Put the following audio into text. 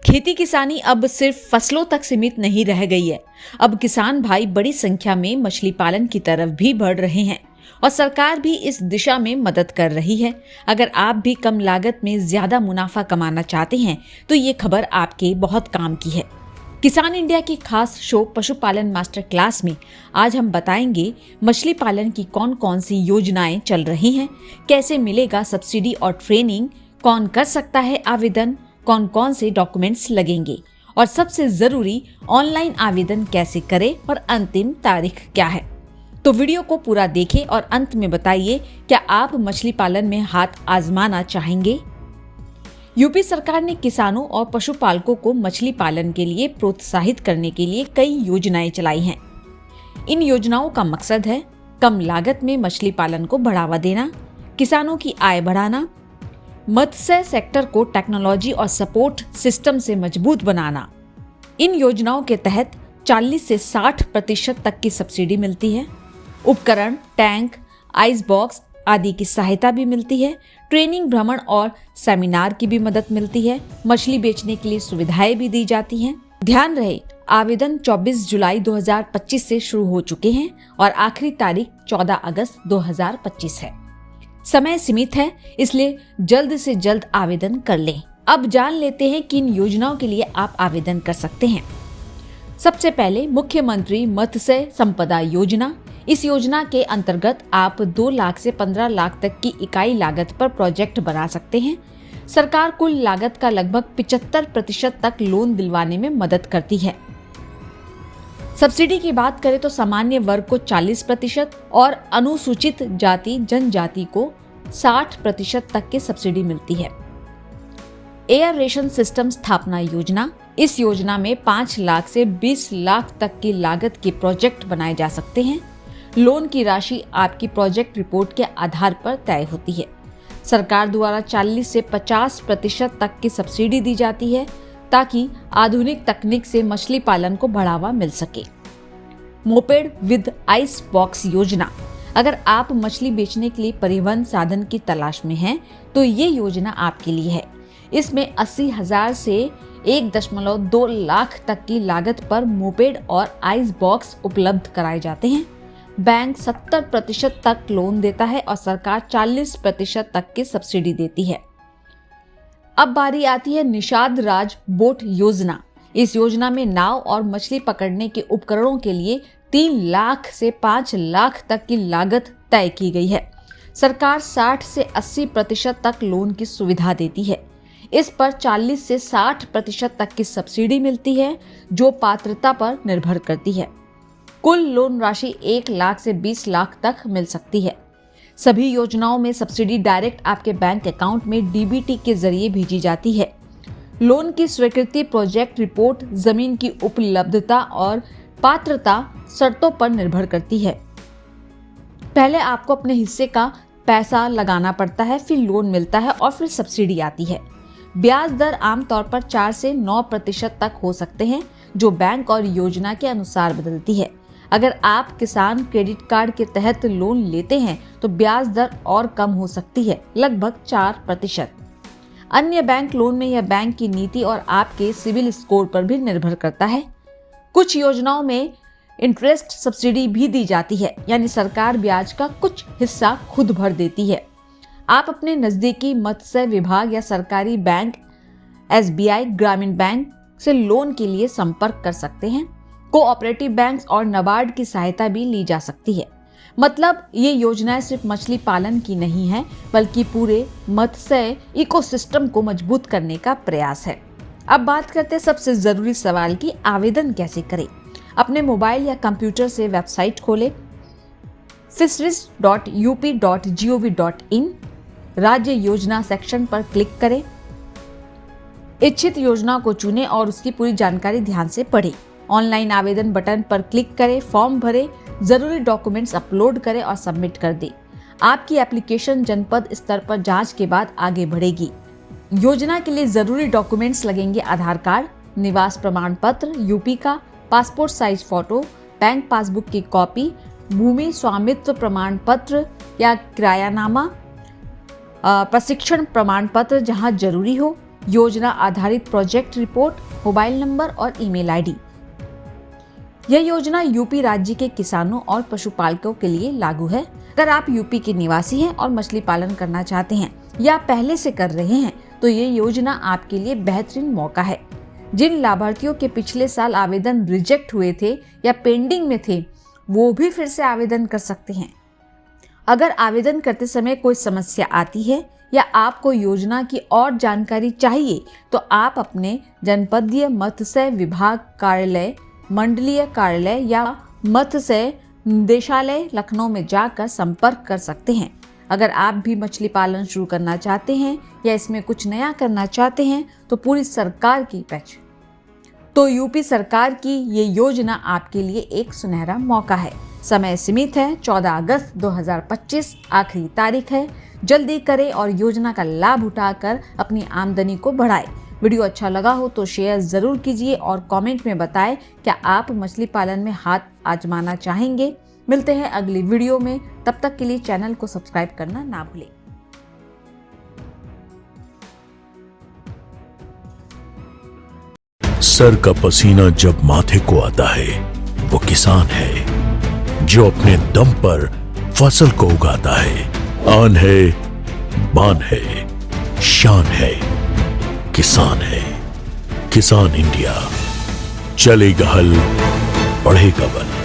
खेती किसानी अब सिर्फ फसलों तक सीमित नहीं रह गई है। अब किसान भाई बड़ी संख्या में मछली पालन की तरफ भी बढ़ रहे हैं और सरकार भी इस दिशा में मदद कर रही है। अगर आप भी कम लागत में ज्यादा मुनाफा कमाना चाहते हैं तो ये खबर आपके बहुत काम की है। किसान इंडिया की खास शो पशुपालन मास्टर क्लास में आज हम बताएंगे मछली पालन की कौन कौन सी योजनाएं चल रही हैं, कैसे मिलेगा सब्सिडी और ट्रेनिंग, कौन कर सकता है आवेदन, कौन कौन से डॉक्यूमेंट्स लगेंगे और सबसे जरूरी ऑनलाइन आवेदन कैसे करें और अंतिम तारीख क्या है। तो वीडियो को पूरा देखें और अंत में बताइए क्या आप मछली पालन में हाथ आजमाना चाहेंगे। यूपी सरकार ने किसानों और पशुपालकों को मछली पालन के लिए प्रोत्साहित करने के लिए कई योजनाएं चलाई हैं। इन योजनाओं का मकसद है कम लागत में मछली पालन को बढ़ावा देना, किसानों की आय बढ़ाना, मत्स्य सेक्टर को टेक्नोलॉजी और सपोर्ट सिस्टम से मजबूत बनाना। इन योजनाओं के तहत 40 से 60% तक की सब्सिडी मिलती है। उपकरण, टैंक, आइस बॉक्स आदि की सहायता भी मिलती है। ट्रेनिंग, भ्रमण और सेमिनार की भी मदद मिलती है। मछली बेचने के लिए सुविधाएं भी दी जाती हैं। ध्यान रहे, आवेदन 24 जुलाई 2025 से शुरू हो चुके हैं और आखिरी तारीख 14 अगस्त 2025 है। समय सीमित है, इसलिए जल्द से जल्द आवेदन कर लें। अब जान लेते हैं किन योजनाओं के लिए आप आवेदन कर सकते हैं। सबसे पहले मुख्यमंत्री मत्स्य संपदा योजना। इस योजना के अंतर्गत आप 2 लाख से 15 लाख तक की इकाई लागत पर प्रोजेक्ट बना सकते हैं। सरकार कुल लागत का लगभग 75% तक लोन दिलवाने में मदद करती है। सब्सिडी की बात करें तो सामान्य वर्ग को 40% और अनुसूचित जाति जनजाति को 60% तक की सब्सिडी मिलती है। एयर रेशन सिस्टम स्थापना योजना। इस योजना में 5 लाख से 20 लाख तक की लागत के प्रोजेक्ट बनाए जा सकते हैं। लोन की राशि आपकी प्रोजेक्ट रिपोर्ट के आधार पर तय होती है। सरकार द्वारा 40 से 50% तक की सब्सिडी दी जाती है ताकि आधुनिक तकनीक से मछली पालन को बढ़ावा मिल सके। मोपेड विद आइस बॉक्स योजना। अगर आप मछली बेचने के लिए परिवहन साधन की तलाश में हैं तो ये योजना आपके लिए है। इसमें 80,000 से 1.2 लाख तक की लागत पर मोपेड और आइस बॉक्स उपलब्ध कराए जाते हैं। बैंक 70% तक लोन देता है और सरकार 40% तक की सब्सिडी देती है। अब बारी आती है निषाद राज बोट योजना। इस योजना में नाव और मछली पकड़ने के उपकरणों के लिए 3 लाख से 5 लाख तक की लागत तय की गई है। सरकार 60 से 80% तक लोन की सुविधा देती है। इस पर 40 से 60% तक की सब्सिडी मिलती है जो पात्रता पर निर्भर करती है। कुल लोन राशि 1 लाख से 20 लाख तक मिल सकती है। सभी योजनाओं में सब्सिडी डायरेक्ट आपके बैंक अकाउंट में डीबीटी के जरिए भेजी जाती है। लोन की स्वीकृति प्रोजेक्ट रिपोर्ट, जमीन की उपलब्धता और पात्रता शर्तों पर निर्भर करती है। पहले आपको अपने हिस्से का पैसा लगाना पड़ता है, फिर लोन मिलता है और फिर सब्सिडी आती है। ब्याज दर आमतौर पर 4 से 9% तक हो सकते हैं जो बैंक और योजना के अनुसार बदलती है। अगर आप किसान क्रेडिट कार्ड के तहत लोन लेते हैं तो ब्याज दर और कम हो सकती है, लगभग 4%। अन्य बैंक लोन में यह बैंक की नीति और आपके सिविल स्कोर पर भी निर्भर करता है। कुछ योजनाओं में इंटरेस्ट सब्सिडी भी दी जाती है, यानी सरकार ब्याज का कुछ हिस्सा खुद भर देती है। आप अपने नजदीकी मत्स्य विभाग या सरकारी बैंक, SBI, ग्रामीण बैंक से लोन के लिए संपर्क कर सकते हैं। कोऑपरेटिव बैंक और नाबार्ड की सहायता भी ली जा सकती है। मतलब ये योजनाएं सिर्फ मछली पालन की नहीं है बल्कि पूरे मत्स्य इकोसिस्टम को मजबूत करने का प्रयास है। अब बात करते हैं सबसे जरूरी सवाल की, आवेदन कैसे करें। अपने मोबाइल या कंप्यूटर से वेबसाइट खोलें, fisheries.up.gov.in, राज्य योजना सेक्शन पर क्लिक करें। इच्छित योजना को चुनें और उसकी पूरी जानकारी ध्यान से पढ़ें। ऑनलाइन आवेदन बटन पर क्लिक करें, फॉर्म भरें, जरूरी डॉक्यूमेंट्स अपलोड करें और सबमिट कर दें। आपकी एप्लीकेशन जनपद स्तर पर जांच के बाद आगे बढ़ेगी। योजना के लिए जरूरी डॉक्यूमेंट्स लगेंगे आधार कार्ड, निवास प्रमाण पत्र यूपी का, passport size photo, bank passbook की कॉपी, भूमि स्वामित्व प्रमाण पत्र या किरायानामा, प्रशिक्षण प्रमाण पत्र जहां जरूरी हो, योजना आधारित प्रोजेक्ट रिपोर्ट, मोबाइल नंबर और ईमेल आईडी। यह योजना यूपी राज्य के किसानों और पशुपालकों के लिए लागू है। अगर आप यूपी के निवासी हैं और मछली पालन करना चाहते हैं या पहले से कर रहे हैं तो ये योजना आपके लिए बेहतरीन मौका है। जिन लाभार्थियों के पिछले साल आवेदन रिजेक्ट हुए थे या पेंडिंग में थे, वो भी फिर से आवेदन कर सकते हैं। अगर आवेदन करते समय कोई समस्या आती है या आपको योजना की और जानकारी चाहिए तो आप अपने जनपदीय मत्स्य विभाग कार्यालय, मंडलीय कार्यालय या मत्स्य निदेशालय लखनऊ में जाकर संपर्क कर सकते हैं। अगर आप भी मछली पालन शुरू करना चाहते हैं या इसमें कुछ नया करना चाहते हैं तो पूरी सरकार की यूपी सरकार की ये योजना आपके लिए एक सुनहरा मौका है। समय सीमित है, 14 अगस्त 2025 आखिरी तारीख है। जल्दी करें और योजना का लाभ उठाकर अपनी आमदनी को बढ़ाएं। वीडियो अच्छा लगा हो तो शेयर जरूर कीजिए और कमेंट में बताएं क्या आप मछली पालन में हाथ आजमाना चाहेंगे। मिलते हैं अगली वीडियो में, तब तक के लिए चैनल को सब्सक्राइब करना ना भूलें। सर का पसीना जब माथे को आता है वो किसान है जो अपने दम पर फसल को उगाता है। आन है, बान है, शान है, किसान है। किसान इंडिया, चलेगा हल, बढ़ेगा बल।